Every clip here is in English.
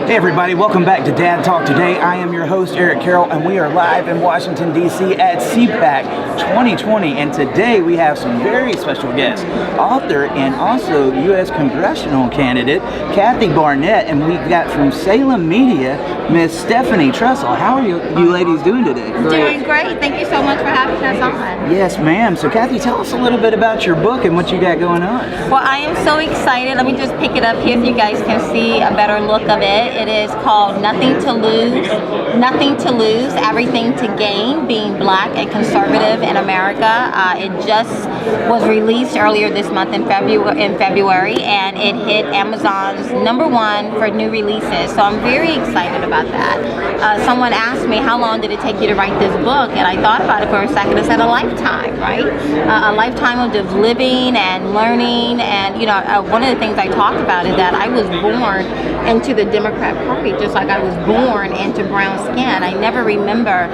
Hey everybody, welcome back to Dad Talk Today. I am your host, Eric Carroll, and we are live in Washington, D.C. at CPAC 2020. And today we have some very special guests, author and also U.S. congressional candidate, Kathy Barnette, and we got from Salem Media, Miss Stephanie Trussell. How are you ladies doing today? Doing great. Thank you so much for having us on. Yes, ma'am. So Kathy, tell us a little bit about your book and what you got going on. Well, I am so excited. Let me just pick it up here if you guys can see a better look of it. It is called Nothing to Lose, Everything to Gain, Being Black and Conservative in America. It just was released earlier this month in February, and it hit Amazon's #1 for new releases. So I'm very excited about that. Someone asked me, how long did it take you to write this book? And I thought about it for a second. I said a lifetime, right? A lifetime of just living and learning. And, you know, one of the things I talked about is that I was born into the Democrat Party, just like I was born into brown skin. I never remember,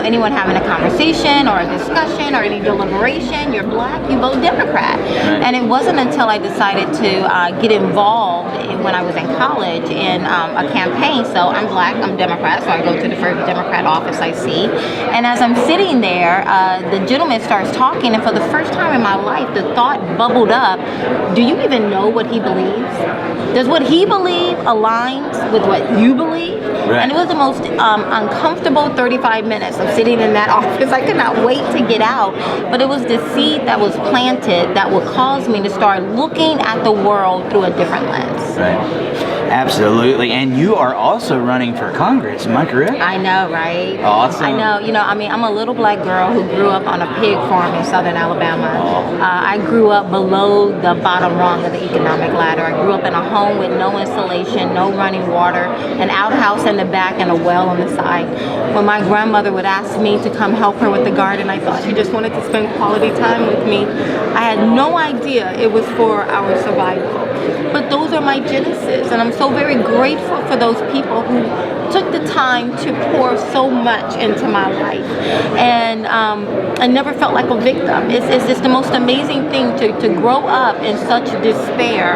anyone having a conversation or a discussion or any deliberation. You're black, you vote Democrat. And it wasn't until I decided to get involved when I was in college in a campaign. So I'm black, I'm Democrat, so I go to the first Democrat office I see. And as I'm sitting there, the gentleman starts talking, and for the first time in my life, the thought bubbled up, do you even know what he believes? Does what he believes aligns with what you believe? Right. And it was the most uncomfortable 35 minutes of sitting in that office. I could not wait to get out. But it was the seed that was planted that would cause me to start looking at the world through a different lens. Right. Absolutely. And you are also running for Congress, am I correct? I know, right? Awesome. I know. I'm a little black girl who grew up on a pig farm in southern Alabama. I grew up below the bottom rung of the economic ladder. I grew up in a home with no insulation, no running water, an outhouse in the back, and a well on the side. When my grandmother would ask me to come help her with the garden, I thought she just wanted to spend quality time with me. I had no idea it was for our survival. But those are my genesis, and I'm so very grateful for those people who took the time to pour so much into my life. And I never felt like a victim. It's just the most amazing thing to grow up in such despair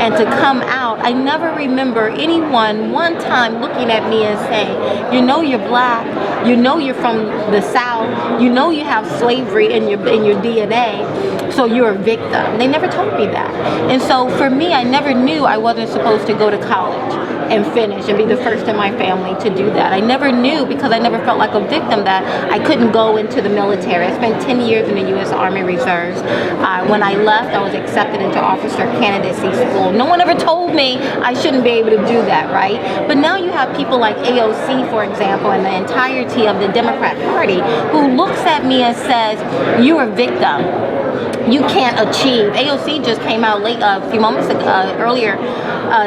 and to come out. I never remember anyone one time looking at me and saying, you know you're black, you know you're from the South, you know you have slavery in your DNA, so you're a victim. They never told me that. And so for me, I never knew I wasn't supposed to go to college and finish and be the first in my family to do that. I never knew, because I never felt like a victim, that I couldn't go into the military. I spent 10 years in the U.S. Army Reserves. When I left, I was accepted into officer candidacy school. No one ever told me I shouldn't be able to do that, right? But now you have people like AOC, for example, and the entirety of the Democrat Party who looks at me and says, you're a victim. You can't achieve. AOC just came out a few moments earlier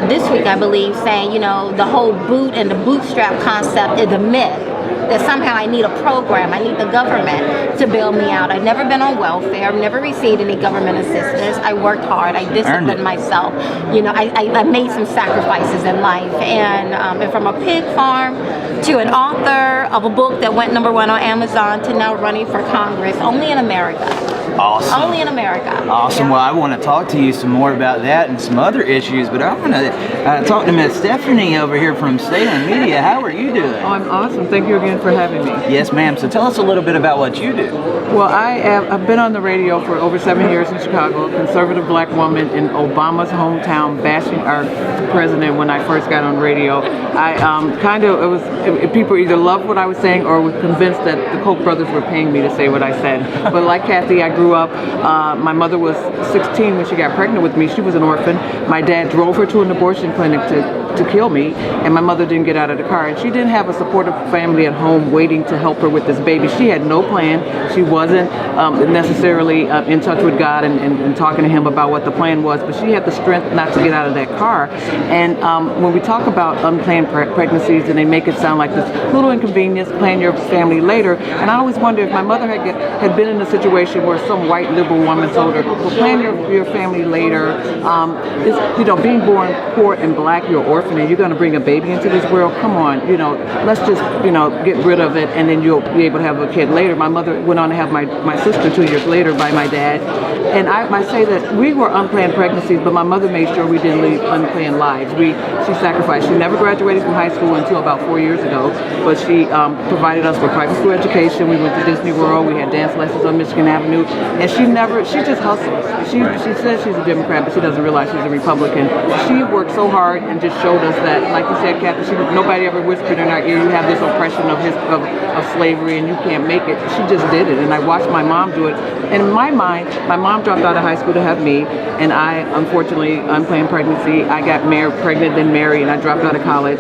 this week, I believe, saying, the whole boot and the bootstrap concept is a myth. That somehow I need a program, I need the government to bail me out. I've never been on welfare, I've never received any government assistance. I worked hard, I disciplined myself. I made some sacrifices in life. And from a pig farm to an author of a book that went #1 on Amazon to now running for Congress, only in America. Awesome. Only in America. Awesome. Yeah. Well, I want to talk to you some more about that and some other issues, but I want to talk to Miss Stephanie over here from Salem Media. How are you doing? Oh, I'm awesome. Thank you again for having me. Yes, ma'am. So tell us a little bit about what you do. Well, I've been on the radio for over 7 years in Chicago, a conservative black woman in Obama's hometown, bashing our president when I first got on radio. People either loved what I was saying or were convinced that the Koch brothers were paying me to say what I said. But like Kathy, I grew up, my mother was 16 when she got pregnant with me. She was an orphan. My dad drove her to an abortion clinic to kill me, and my mother didn't get out of the car. And she didn't have a supportive family at home waiting to help her with this baby. She had no plan. She wasn't necessarily in touch with God and talking to him about what the plan was, but she had the strength not to get out of that car. And when we talk about unplanned pregnancies, and they make it sound like this little inconvenience, plan your family later. And I always wonder if my mother had been in a situation where some white liberal woman told her, well, plan your family later. Being born poor and black, you're orphan. and you're going to bring a baby into this world. Come on, let's just, get rid of it, and then you'll be able to have a kid later. My mother went on to have my sister 2 years later by my dad. And I say that we were unplanned pregnancies, but my mother made sure we didn't leave unplanned lives. She sacrificed. She never graduated from high school until about 4 years ago, but she provided us with private school education. We went to Disney World. We had dance lessons on Michigan Avenue, and she just hustles. She says she's a Democrat, but she doesn't realize she's a Republican. She worked so hard and just showed us that, like you said, Kathy, nobody ever whispered in our ear, you have this oppression of slavery and you can't make it. She just did it, and I watched my mom do it. And in my mind, my mom dropped out of high school to have me, and I, unfortunately, unplanned pregnancy, I got pregnant, then married, and I dropped out of college.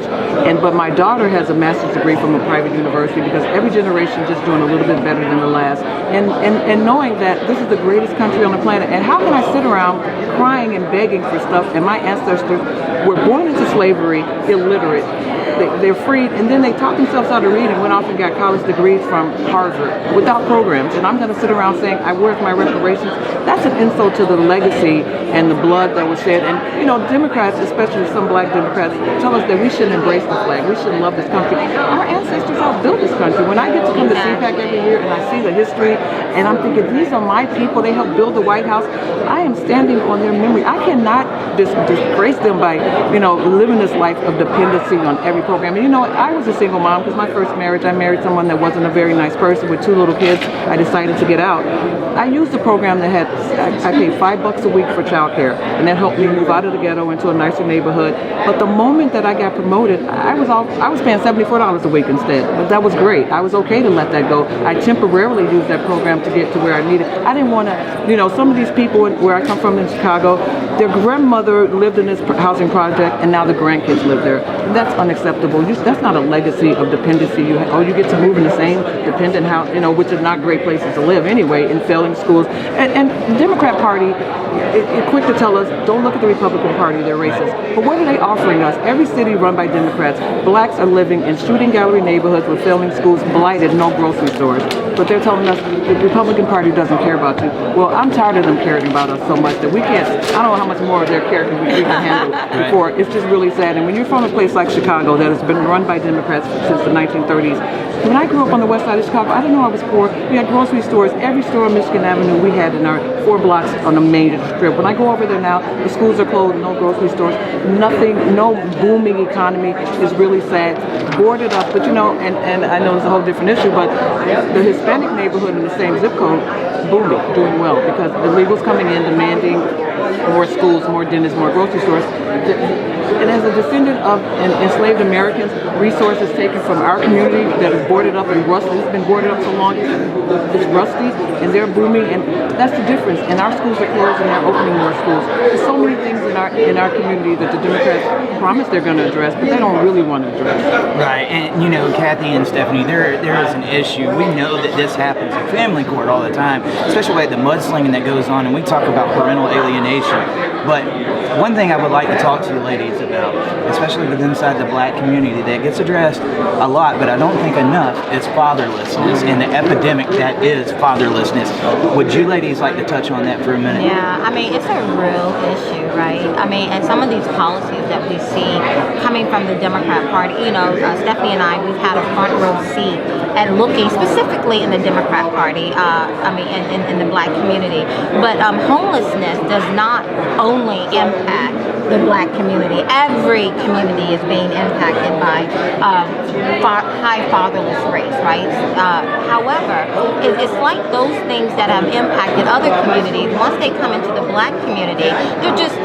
But my daughter has a master's degree from a private university, because every generation just doing a little bit better than the last. And knowing that this is the greatest country on the planet, and how can I sit around crying and begging for stuff, and my ancestors were born into slavery, illiterate, they're freed, and then they taught themselves how to read and went off and got college degrees from Harvard without programs, and I'm going to sit around saying, I worth my reparations? That's an insult to the legacy and the blood that was shed. And Democrats, especially some black Democrats, tell us that we shouldn't embrace the flag, we shouldn't love this country. Our ancestors helped build this country. When I get to come to CPAC every year and I see the history, and I'm thinking, these are my people, they helped build the White House, I am standing on their memory. I cannot disgrace them by, living this life of dependency on every program. And I was a single mom, because my first marriage, I married someone that wasn't a very nice person with 2 little kids. I decided to get out. I used a program that I paid $5 a week for childcare, and that helped me move out of the ghetto into a nicer neighborhood. But the moment that I got promoted, I was paying $74 a week instead. But that was great. I was okay to let that go. I temporarily used that program to get to where I needed. I didn't want to, some of these people where I come from in Chicago, their grandmother lived in this housing project, and now the grandkids live there. That's unacceptable. That's not a legacy of dependency. You get to move in the same dependent house, which are not great places to live anyway, in failing schools. And the Democrat Party is quick to tell us, don't look at the Republican Party, they're racist. But what are they offering us? Every city run by Democrats, blacks are living in shooting gallery neighborhoods with failing schools, blighted, no grocery stores. But they're telling us the Republican Party doesn't care about you. Well, I'm tired of them caring about us so much that we can't, I don't know how much more of their care we can handle before. It's just really sad. And when you're from a place like Chicago that has been run by Democrats since the 1930s, when I grew up on the west side of Chicago, I didn't know I was poor. We had grocery stores. Every store on Michigan Avenue we had in our 4 blocks on the main strip. When I go over there now, the schools are closed, no grocery stores, nothing, no booming economy. Is really sad. Boarded up, but and I know it's a whole different issue, but the Hispanic neighborhood in the same zip code, booming, doing well, because illegals coming in, demanding more schools, more dentists, more grocery stores. And as a descendant of enslaved Americans, resources taken from our community that is boarded up and rusty, it's been boarded up so long, it's rusty, and they're booming, and that's the difference. And our schools are closed, and they're opening more schools. There's so many things in our community that the Democrats promise they're going to address, but they don't really want to address. Right, and Kathy and Stephanie, there is an issue. We know that this happens in family court all the time, especially like the mudslinging that goes on, and we talk about parental alienation. But one thing I would like to talk to you ladies about, especially within inside the black community, that gets addressed a lot, but I don't think enough, is fatherlessness and the epidemic that is fatherlessness. Would you ladies like to touch on that for a minute? Yeah, it's a real issue, right? And some of these policies that we see coming from the Democrat Party, Stephanie and I, we've had a front row seat at looking specifically in the Democrat Party, in the black community. But homelessness does not only impact the black community. Every community is being impacted by high fatherless rates, right? However, it's like those things that have impacted other communities. Once they come into the black community, they're just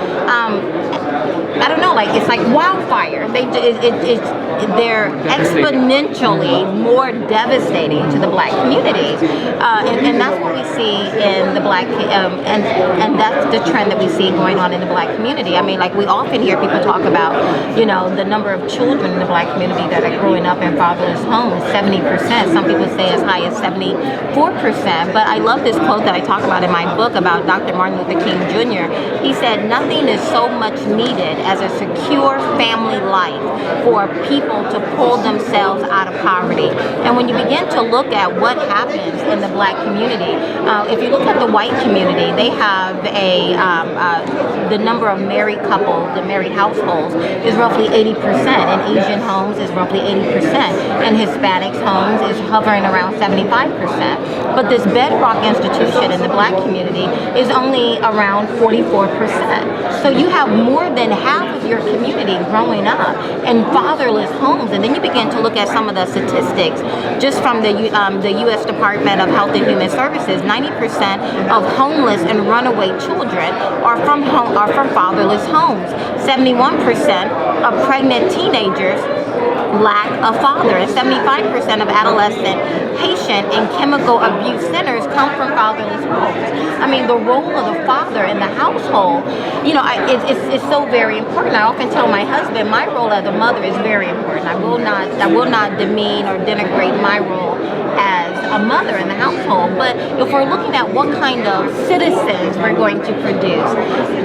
it's like wildfire. They're exponentially more devastating to the black community, and that's what we see in the black, and that's the trend that we see going on in the black community. We often hear people talk about, the number of children in the black community that are growing up in fatherless homes, 70%. Some people say as high as 74%. But I love this quote that I talk about in my book about Dr. Martin Luther King Jr. He said, "Nothing is so much needed as a secure family life for people to pull themselves out of poverty. And when you begin to look at what happens in the black community, if you look at the white community, they have the number of married couples, the married households, is roughly 80%. In Asian homes is roughly 80%. In Hispanics homes is hovering around 75%. But this bedrock institution in the black community is only around 44%. So you have more than half of your community growing up in fatherless homes. And then you begin to look at some of the statistics just from the U.S. Department of Health and Human Services. 90% of homeless and runaway children are from fatherless homes. 71% of pregnant teenagers lack a father, and 75% of adolescent patient and chemical abuse centers come from fatherless homes. I mean, the role of the father in the household, it's so very important. I often tell my husband my role as a mother is very important. I will not demean or denigrate my role as a mother in the household, but if we're looking at what kind of citizens we're going to produce,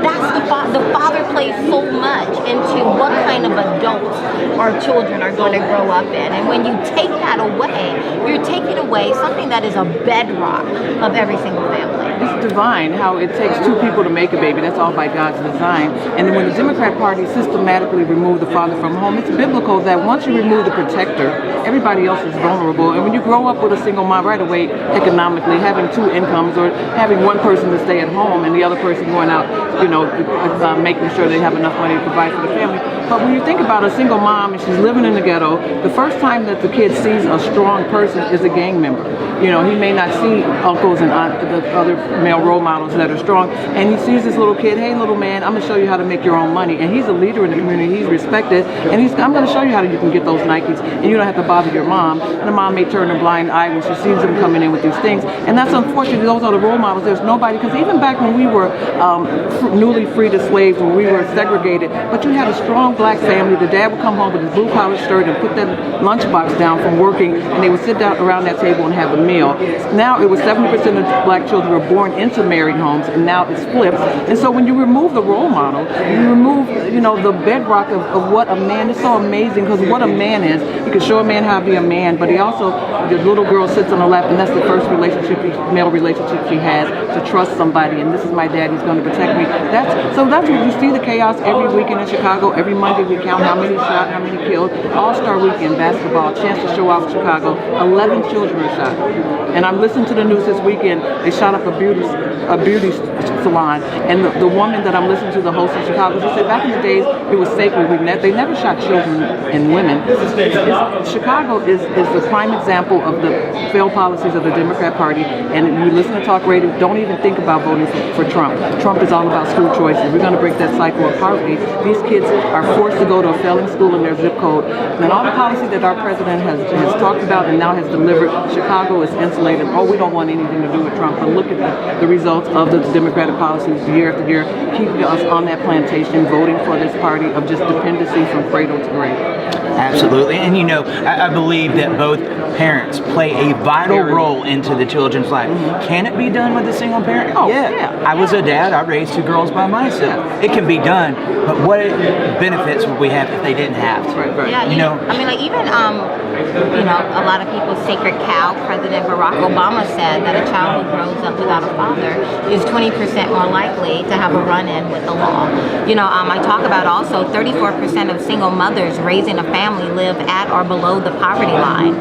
that's the father plays so much into what kind of adults our children are going to grow up in. And when you take that away, you're taking away something that is a bedrock of every single family. It's divine how it takes two people to make a baby. That's all by God's design. And then when the Democrat Party systematically removed the father from home, it's biblical that once you remove the protector, everybody else is vulnerable. And when you grow up with a single mom right away, economically, having two incomes or having one person to stay at home and the other person going out, making sure they have enough money to provide for the family. But when you think about a single mom and she's living in the ghetto, the first time that the kid sees a strong person is a gang member. He may not see uncles and the other male role models that are strong, and he sees this little kid, hey little man, I'm going to show you how to make your own money. And he's a leader in the community, he's respected, and I'm going to show you how you can get those Nikes, and you don't have to bother your mom. And the mom may turn a blind eye when she sees them coming in with these things. And that's unfortunate. Those are the role models. There's nobody, because even back when we were newly freed as slaves, when we were segregated, but you had a strong black family. The dad would come home with his blue collar shirt and put that lunchbox down from working, and they would sit down around that table and have a meal. Now it was 70% of black children were born into married homes, and now it's flipped. And so when you remove the role model, you remove, the bedrock of what a man is. So amazing, because what a man is, you can show a man how to be a man, but he also, the little girl sits on the lap, and that's the first male relationship she has, to trust somebody, and this is my dad, he's going to protect me. That's what you see, the chaos every weekend in Chicago. Every Monday we count how many shot, how many killed. All-Star Weekend basketball, chance to show off Chicago. 11 children are shot. And I'm listening to the news this weekend, they shot up a beauty salon, and the woman that I'm listening to, the host in Chicago, she said back in the days it was sacred. They never shot children and women. Chicago is the prime example of the failed policies of the Democrat Party. And you listen to talk radio, don't even think about voting for Trump. Trump is all about school choices. We're going to break that cycle of poverty. These kids are forced to go to a failing school in their zip code. And all the policies that our president has talked about and now has delivered, Chicago is insulated. Oh, we don't want anything to do with Trump. But look at the results of the Democratic policies year after year, keeping us on that plantation, voting for this party of just dependency from cradle to grave. Absolutely. And I believe that both parents play a vital role into the children's life. Mm-hmm. Can it be done with a single parent? Oh, yeah. I was a dad. I raised two girls by myself. It can be done, but what benefits would we have if they didn't have to? Right. Yeah, even a lot of people's sacred cow, President Barack Obama said that a child who grows up without a father is 20% more likely to have a run-in with the law. I talk about also 34% of single mothers raising a family live at or below the poverty line.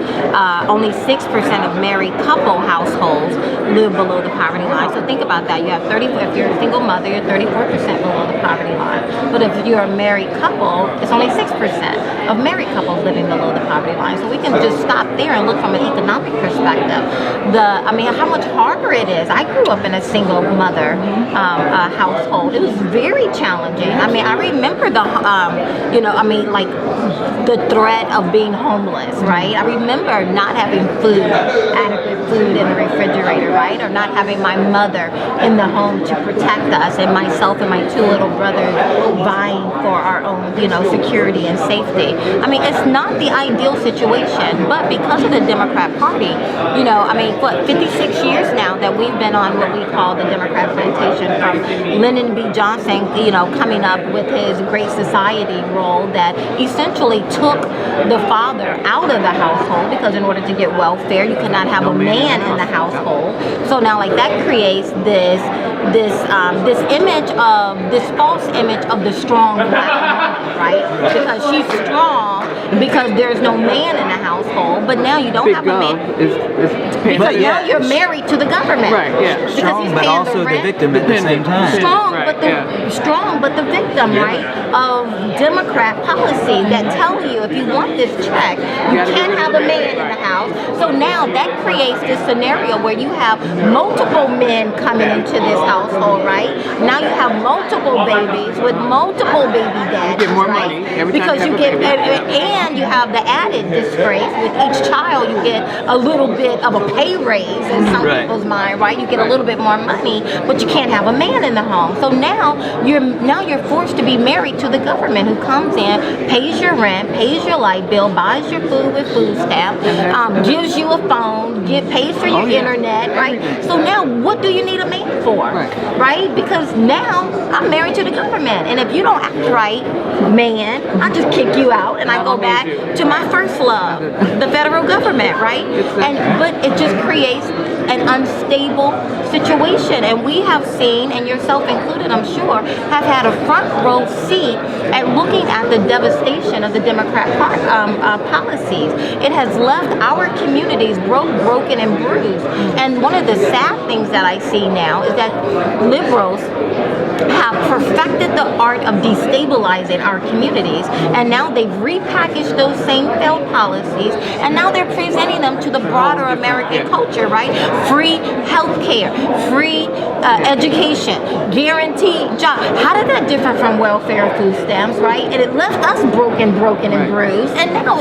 Only 6% of married couple households live below the poverty line. So think about that. You have if you're a single mother, you're 34% below the poverty line. But if you're a married couple, it's only 6% of married couples living below the poverty line. So we can just stop there and look from an economic perspective. How much harder it is. I grew up in a single mother household. It was very challenging. I remember the threat of being homeless, right? I remember not having adequate food in the refrigerator, right? Or not having my mother in the home to protect us, and myself and my two little brothers vying for our own, security and safety. It's not the ideal ideal situation. But because of the Democrat Party, you know, I mean, what, 56 years now that we've been on what we call the Democrat plantation, from Lyndon B. Johnson, you know, coming up with his Great Society role that essentially took the father out of the household, because in order to get welfare, you cannot have a man in the household. So now, like, that creates this image of this false image of the strong black woman, right? Because she's strong because there's no man in the household, but now you don't have a man. Because now you're married to the government. Right, yeah. Strong, but also the victim at the same time. Strong, but the victim, right, of Democrat policy that tell you if you want this check, you can't have a man in the house. So now that creates this scenario where you have multiple men coming into this household, right? Now you have multiple babies with multiple baby daddies, you get more right? money every because time you get, and you have the added disgrace with each child. You get a little bit of a pay raise in some people's mind, right? You get a little bit more money, but you can't have a man in the home. So now you're forced to be married to the government, who comes in, pays your rent, pays your light bill, buys your food with food stamps, gives you a phone, pays for your internet, right? So now what do you need a man for, right? Because now I'm married to the government, and if you don't act right, man, I just kick you out and I go back to my first love, the federal government, right? But it just creates an unstable situation, and we have seen, and yourself included, I'm sure, have had a front row seat at looking at the devastation of the Democrat policies. It has left our communities broken and bruised. And one of the sad things that I see now is that liberals have perfected the art of destabilizing our communities, and now they've repackaged those same failed policies, and now they're presenting them to the broader American culture, right? Free health care, free education, guaranteed job. How did that differ from welfare and food stamps, right? And it left us broken and bruised, and now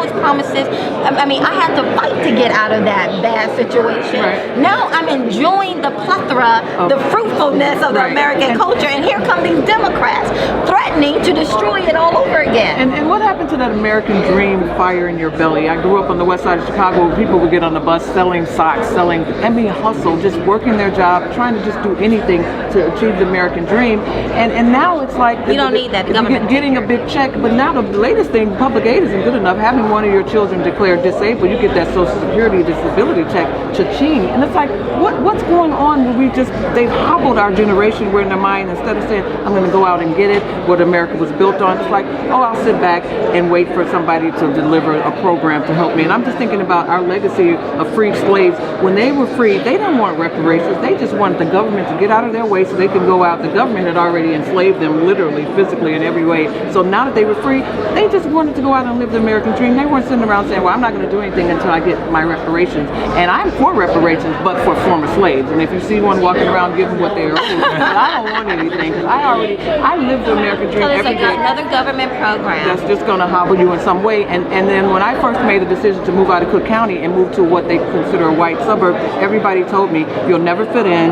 it's promises. I mean, I had to fight to get out of that bad situation. Now I'm enjoying the plethora, the fruitfulness of the American culture, and here come these Democrats threatening to destroy it all over again. And what happened to that American dream fire in your belly? I grew up on the west side of Chicago where people would get on the bus selling socks, hustle, just working their job, trying to just do anything to achieve the American dream. And now it's like you don't need that government getting a big check, but now the latest thing, public aid isn't good enough. Having one of your children declared disabled, you get that Social Security disability check, cha-ching. And it's like, what's going on? They've hobbled our generation where in their mind, instead of saying, I'm going to go out and get it, what America was built on, it's like, oh, I'll sit back and wait for somebody to deliver a program to help me. And I'm just thinking about our legacy of freed slaves. When they were freed, they didn't want reparations. They just wanted the government to get out of their way so they could go out. The government had already enslaved them literally, physically, in every way. So now that they were free, they just wanted to go out and live the American dream. They weren't sitting around saying, well, I'm not going to do anything until I get my reparations. And I'm for reparations, but for former slaves. And if you see one walking around, give them what they are owed. But I don't want anything, because I live the American dream every day. Another government program that's just going to hobble you in some way. And then when I first made the decision to move out of Cook County and move to what they consider a white suburb, everybody told me, you'll never fit in,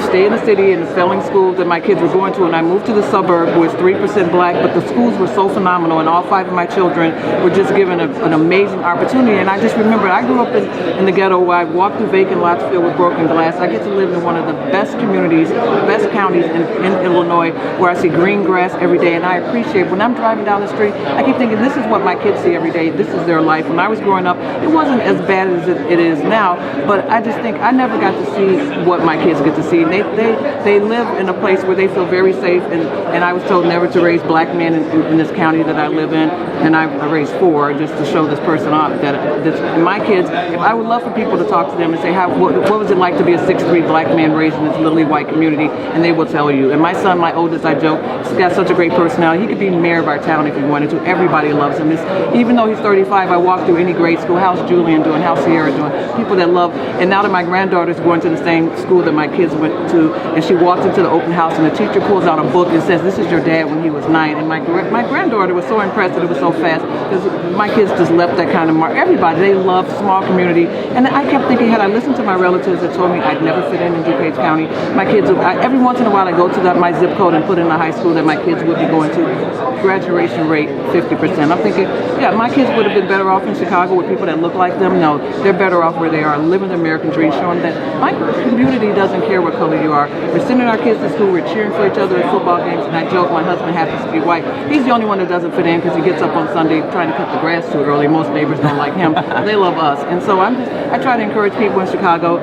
stay in the city in the failing schools that my kids were going to. And I moved to the suburb where it's 3% black, but the schools were so phenomenal, and all 5 of my children were just given an amazing opportunity. And I just remember, I grew up in the ghetto where I walked through vacant lots filled with broken glass. I get to live in one of the best communities, the best counties in Illinois, where I see green grass every day, and I appreciate, when I'm driving down the street, I keep thinking, this is what my kids see every day, this is their life. When I was growing up, it wasn't as bad as it is now, but I just think I never got to see what my kids get to see. And they live in a place where they feel very safe, and I was told never to raise black men in this county that I live in, and I raised 4 just to show this person off. And my kids, I would love for people to talk to them and say, what was it like to be a 6'3" black man raised in this lily white community? And they will tell you. And my son, my oldest, I joke, he's got such a great personality. He could be mayor of our town if he wanted to. Everybody loves him. Even though he's 35, I walk through any grade school. How's Julian doing? How's Sierra doing? People that love. And now that my granddaughter's going to the same school that my kids went to, and she walks into the open house, and the teacher pulls out a book and says, this is your dad when he was 9. And my granddaughter was so impressed that it was so fast, because my kids just left that kind of mark. Everybody, they love small community. And I kept thinking, had I listened to my relatives that told me I'd never fit in DuPage County, my kids, every once in a while I go to my zip code and put in the high school that my kids would be going to. Graduation rate 50%. I'm thinking, yeah, my kids would have been better off in Chicago with people that look like them. No, they're better off where they are, living the American dream, showing that my community doesn't care what color you are. We're sending our kids to school, we're cheering for each other at football games, and I joke, my husband happens to be white. He's the only one that doesn't fit in because he gets up on Sunday trying to cut the grass too early. Most neighbors don't like him. They love us. And so I try to encourage people in Chicago,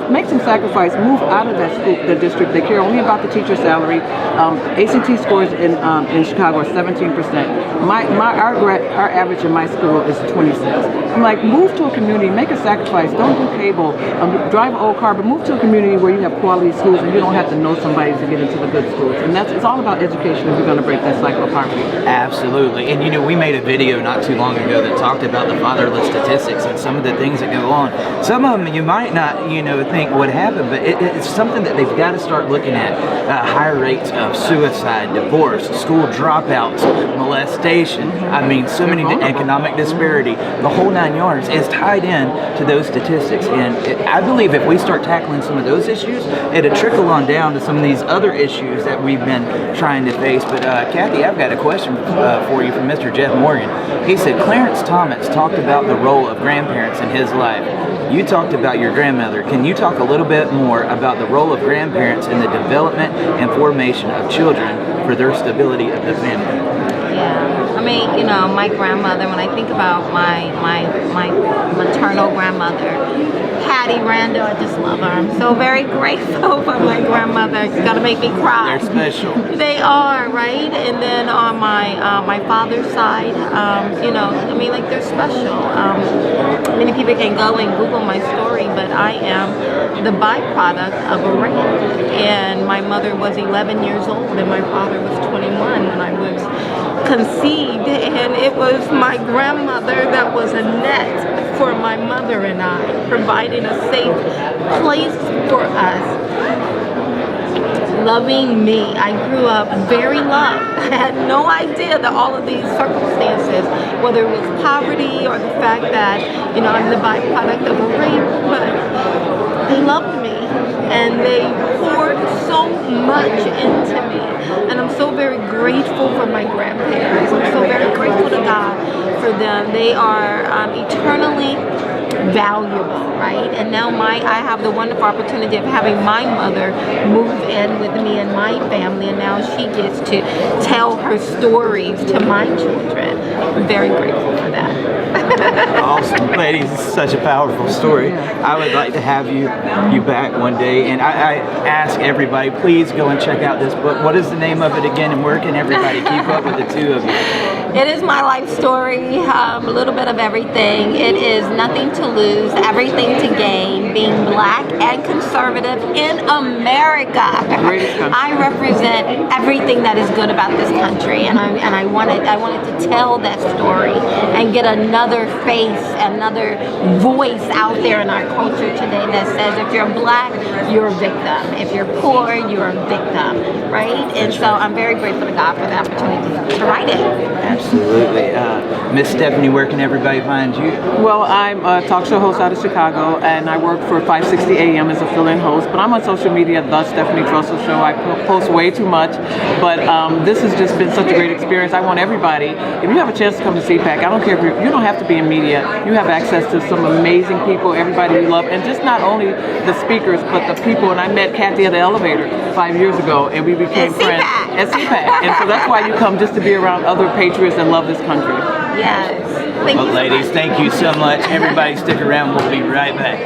make some sacrifice, move out of that school, the district. They care only about the teacher's salary. ACT scores in Chicago are 17%. Our average in my school is 26. I'm like, move to a community, make a sacrifice. Don't do cable, drive an old car, but move to a community where you have quality schools and you don't have to know somebody to get into the good schools. And it's all about education if we're going to break that cycle of poverty. Absolutely. And we made a video not too long ago that talked about the fatherless statistics and some of the things that go on. Some of them you might not, think would happen, but it's something that they've got to start looking at. Higher rates of suicide, divorce, school dropouts, molestation. I mean, so many economic disparity. The whole 9 yards is tied in to those statistics. And I believe if we start tackling some of those issues, it'll trickle on down to some of these other issues that we've been trying to face. But Kathy, I've got a question for you from Mr. Jeff Morgan. He said Clarence Thomas talked about the role of grandparents in his life. You talked about your grandmother. Can you talk a little bit more about the role of grandparents in the development and formation of children for their stability of the family? Yeah, I mean, my grandmother, when I think about my maternal grandmother, Patty Randall, I just love her. I'm so very grateful for my grandmother. It's gonna make me cry. They're special. They are, right? And then on my father's side, they're special. Many people can go and Google my story, but I am the byproduct of a rape. And my mother was 11 years old and my father was 21 when I was conceived, and it was my grandmother that was a net for my mother and I, providing a safe place for us, loving me. I grew up very loved. I had no idea that all of these circumstances, whether it was poverty or the fact that I'm the byproduct of a rape, but they loved me and they poured so much into me. And I'm so very grateful for my grandparents. I'm so very grateful to God for them. They are eternally valuable, right? And now I have the wonderful opportunity of having my mother move in with me and my family, and now she gets to tell her stories to my children. I'm very grateful for that. Awesome, ladies, this is such a powerful story. I would like to have you back one day, and I ask everybody, please go and check out this book. What is the name of it again, and where can everybody keep up with the two of you? It is my life story, a little bit of everything. It is nothing to lose, everything to gain, being black and conservative in America. I represent everything that is good about this country, and I wanted to tell that story and get another face, another voice out there in our culture today that says if you're black, you're a victim. If you're poor, you're a victim, right? And so I'm very grateful to God for the opportunity to write it. Absolutely. Miss Stephanie, where can everybody find you? Well, I'm a talk show host out of Chicago, and I work for 560 AM as a fill-in host, but I'm on social media, The Stephanie Trussell Show. I post way too much, but this has just been such a great experience. I want everybody, if you have a chance to come to CPAC, I don't care if you don't have to be in media, you have access to some amazing people, everybody you love, and just not only the speakers, but the people. And I met Kathy at the elevator 5 years ago, and we became friends at CPAC. And so that's why you come, just to be around other patriots and love this country. Yes. Thank you so ladies, much. thank you so much. Everybody stick around. We'll be right back.